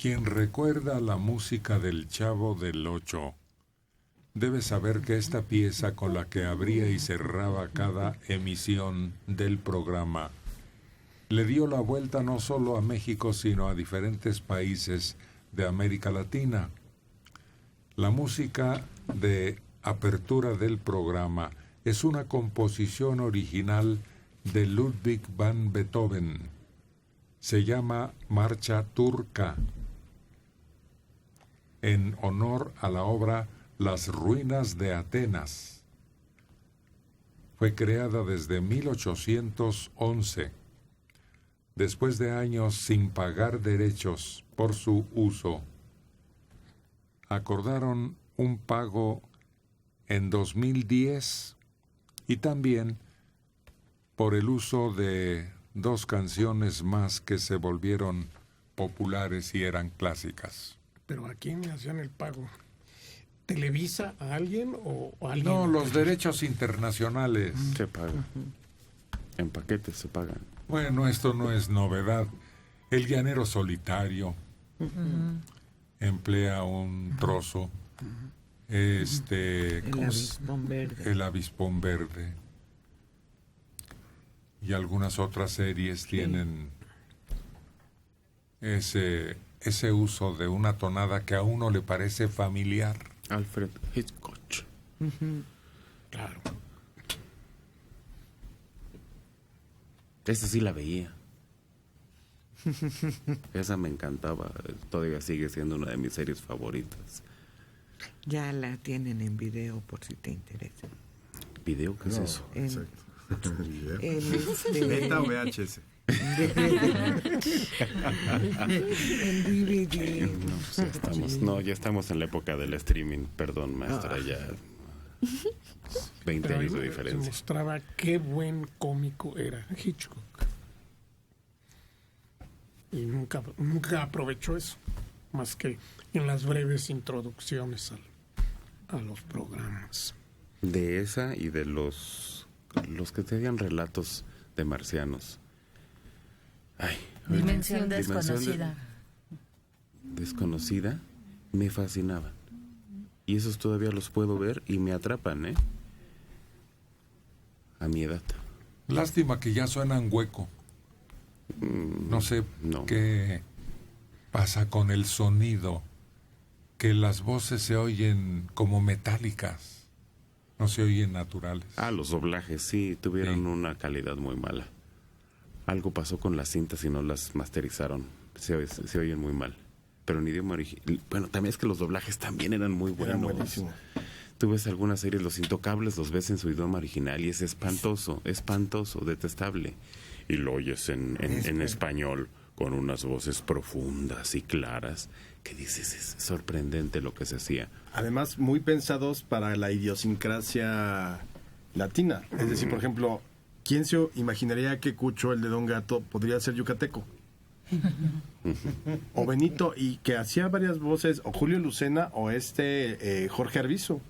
Quien recuerda la música del Chavo del Ocho debe saber que esta pieza con la que abría y cerraba cada emisión del programa le dio la vuelta no solo a México, sino a diferentes países de América Latina. La música de apertura del programa es una composición original de Ludwig van Beethoven. Se llama Marcha Turca, en honor a la obra Las ruinas de Atenas. Fue creada desde 1811, después de años sin pagar derechos por su uso. Acordaron un pago en 2010 y también por el uso de 2 canciones más que se volvieron populares y eran clásicas. ¿Pero a quién le hacían el pago? ¿Televisa a alguien o alguien? No, los derechos internacionales. Se pagan. En paquetes se pagan. Bueno, esto no es novedad. El llanero solitario emplea un trozo. El avispón verde. El avispón verde. Y algunas otras series tienen ese uso de una tonada que a uno le parece familiar. Alfred Hitchcock. Claro. Esa sí la veía. Esa me encantaba. Todavía sigue siendo una de mis series favoritas. Ya la tienen en video por si te interesa. ¿Video? ¿Qué es eso? Exacto. Beta o VHS. En DVD. Ya estamos en la época del streaming. Perdón, maestra, ya 20 años de Se diferencia. mostraba qué buen cómico era Hitchcock. Y nunca aprovechó eso, más que en las breves introducciones a los programas. De esa y de los que tenían relatos de marcianos. Ay, Dimensión desconocida. Desconocida, me fascinaban. Y esos todavía los puedo ver y me atrapan, ¿eh? A mi edad. Lástima que ya suenan hueco. No sé qué pasa con el sonido, que las voces se oyen como metálicas, no se oyen naturales. Los doblajes sí tuvieron una calidad muy mala. Algo pasó con las cintas y no las masterizaron. Se oyen muy mal. Pero en idioma original. Bueno, también es que los doblajes también eran muy buenos. Eran buenísimos. Tú ves algunas series, Los Intocables, los ves en su idioma original y es espantoso, detestable. Y lo oyes en español con unas voces profundas y claras que dices, es sorprendente lo que se hacía. Además, muy pensados para la idiosincrasia latina. Es decir, por ejemplo, ¿quién se imaginaría que Cucho, el de Don Gato, podría ser yucateco? O Benito, y que hacía varias voces, o Julio Lucena, o Jorge Arvizu.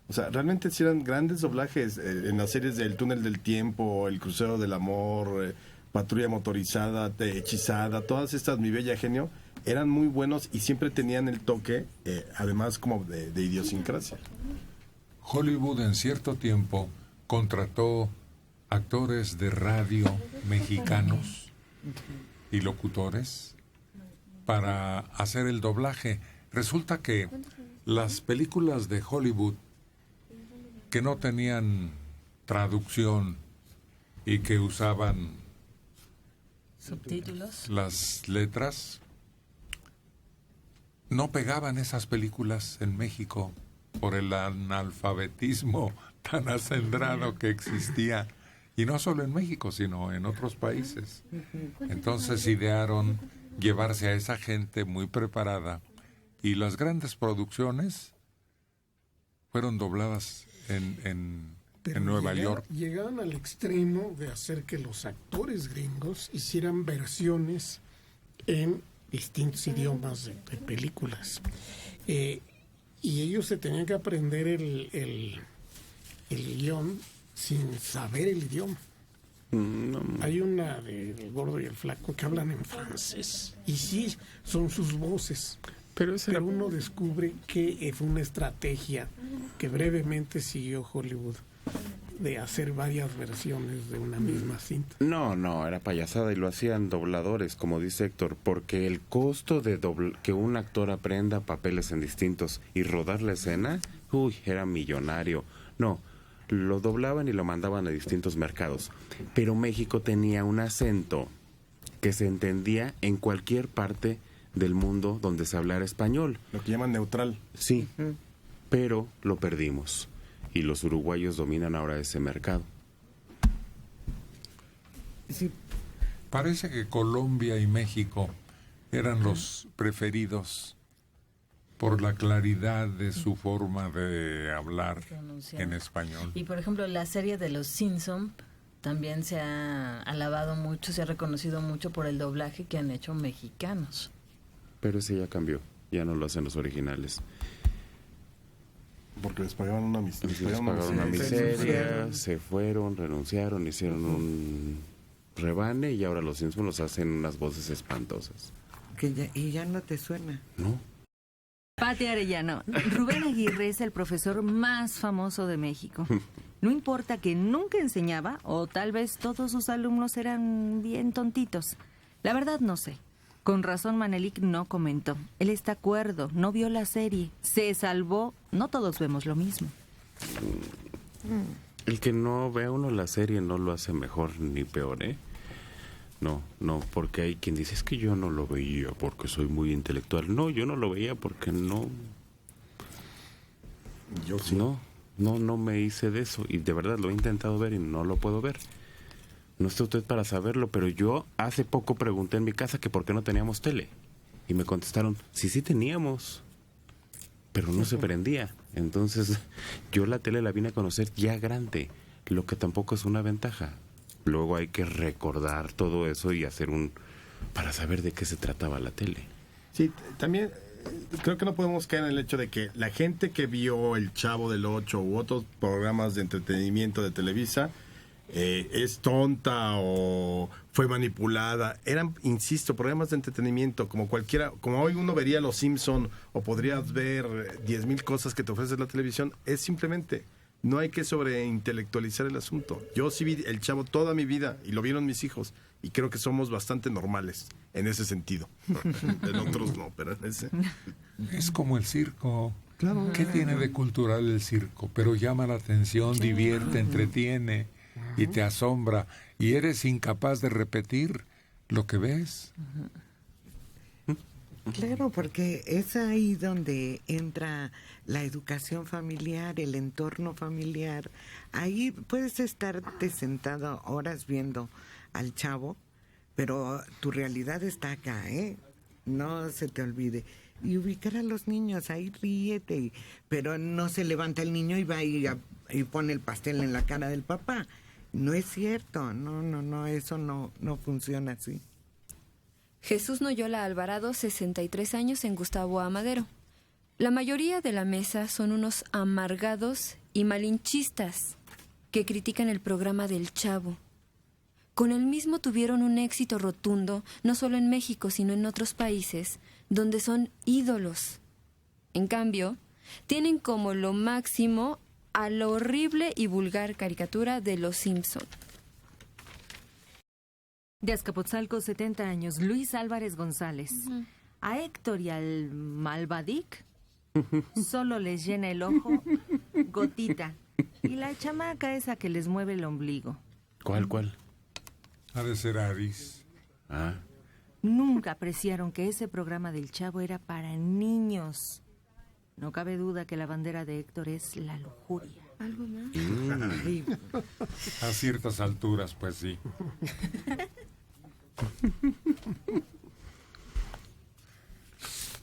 O sea, realmente sí eran grandes doblajes en las series del Túnel del Tiempo, El Crucero del Amor, Patrulla Motorizada, Hechizada, todas estas, Mi Bella Genio, eran muy buenos y siempre tenían el toque, además como de idiosincrasia. Hollywood en cierto tiempo contrató actores de radio mexicanos y locutores para hacer el doblaje. Resulta que las películas de Hollywood que no tenían traducción y que usaban subtítulos, las letras, no pegaban esas películas en México por el analfabetismo tan acendrado que existía, y no solo en México sino en otros países. Entonces idearon llevarse a esa gente muy preparada, y las grandes producciones fueron dobladas en Nueva York. Llegaron al extremo de hacer que los actores gringos hicieran versiones en distintos idiomas de películas. Y ellos se tenían que aprender el guión sin saber el idioma. Hay una del Gordo y el Flaco que hablan en francés. Y sí, son sus voces. Pero uno descubre que fue una estrategia que brevemente siguió Hollywood de hacer varias versiones de una misma cinta. No, era payasada y lo hacían dobladores, como dice Héctor, porque el costo de que un actor aprenda papeles en distintos y rodar la escena, era millonario. No, lo doblaban y lo mandaban a distintos mercados. Pero México tenía un acento que se entendía en cualquier parte del mundo donde se hablara español. Lo que llaman neutral. Sí, pero lo perdimos. Y los uruguayos dominan ahora ese mercado. Sí. Parece que Colombia y México eran los preferidos por la claridad de su forma de hablar en español. Y por ejemplo, la serie de Los Simpson también se ha alabado mucho, se ha reconocido mucho por el doblaje que han hecho mexicanos. Pero ese ya cambió, ya no lo hacen los originales. Porque les pagaban una miseria, se fueron, renunciaron, hicieron un rebane y ahora los Simpsons los hacen unas voces espantosas. ¿Y ya no te suena? No. Pati Arellano, Rubén Aguirre es el profesor más famoso de México. No importa que nunca enseñaba, o tal vez todos sus alumnos eran bien tontitos. La verdad no sé. Con razón Manelik no comentó. Él está cuerdo, no vio la serie, se salvó. No todos vemos lo mismo. El que no vea uno la serie no lo hace mejor ni peor, ¿eh? No, porque hay quien dice, es que yo no lo veía porque soy muy intelectual. No, yo no lo veía porque no... Yo sí. No me hice de eso. Y de verdad lo he intentado ver y no lo puedo ver. No está usted para saberlo, pero yo hace poco pregunté en mi casa que por qué no teníamos tele. Y me contestaron, sí teníamos, pero no se prendía. Entonces, yo la tele la vine a conocer ya grande, lo que tampoco es una ventaja. Luego hay que recordar todo eso y hacer para saber de qué se trataba la tele. Sí, también creo que no podemos caer en el hecho de que la gente que vio El Chavo del Ocho u otros programas de entretenimiento de Televisa es tonta o fue manipulada. Eran, insisto, programas de entretenimiento como cualquiera, como hoy uno vería Los Simpson o podrías ver 10,000 cosas que te ofrece la televisión. Es simplemente, no hay que sobreintelectualizar el asunto. Yo sí vi El Chavo toda mi vida y lo vieron mis hijos y creo que somos bastante normales en ese sentido. En otros no, pero en ese... Es como el circo. Claro. ¿Qué tiene de cultural el circo? Pero llama la atención, divierte, entretiene y te asombra y eres incapaz de repetir lo que ves. Claro, porque es ahí donde entra la educación familiar, el entorno familiar. Ahí puedes estarte sentado horas viendo al Chavo, pero tu realidad está acá, ¿eh? No se te olvide. Y ubicar a los niños, ahí ríete, pero no se levanta el niño y va y pone el pastel en la cara del papá. No es cierto, no, eso no funciona así. Jesús Noyola Alvarado, 63 años, en Gustavo Amadero. La mayoría de la mesa son unos amargados y malinchistas que critican el programa del Chavo. Con el mismo tuvieron un éxito rotundo, no solo en México, sino en otros países, donde son ídolos. En cambio, tienen como lo máximo a la horrible y vulgar caricatura de Los Simpson. De Azcapotzalco, 70 años, Luis Álvarez González. A Héctor y al Malvadic solo les llena el ojo gotita. Y la chamaca esa que les mueve el ombligo. ¿Cuál? Ha de ser Aris. Ah. Nunca apreciaron que ese programa del Chavo era para niños. No cabe duda que la bandera de Héctor es la lujuria. ¿Algo más? Ay, A ciertas alturas, pues sí.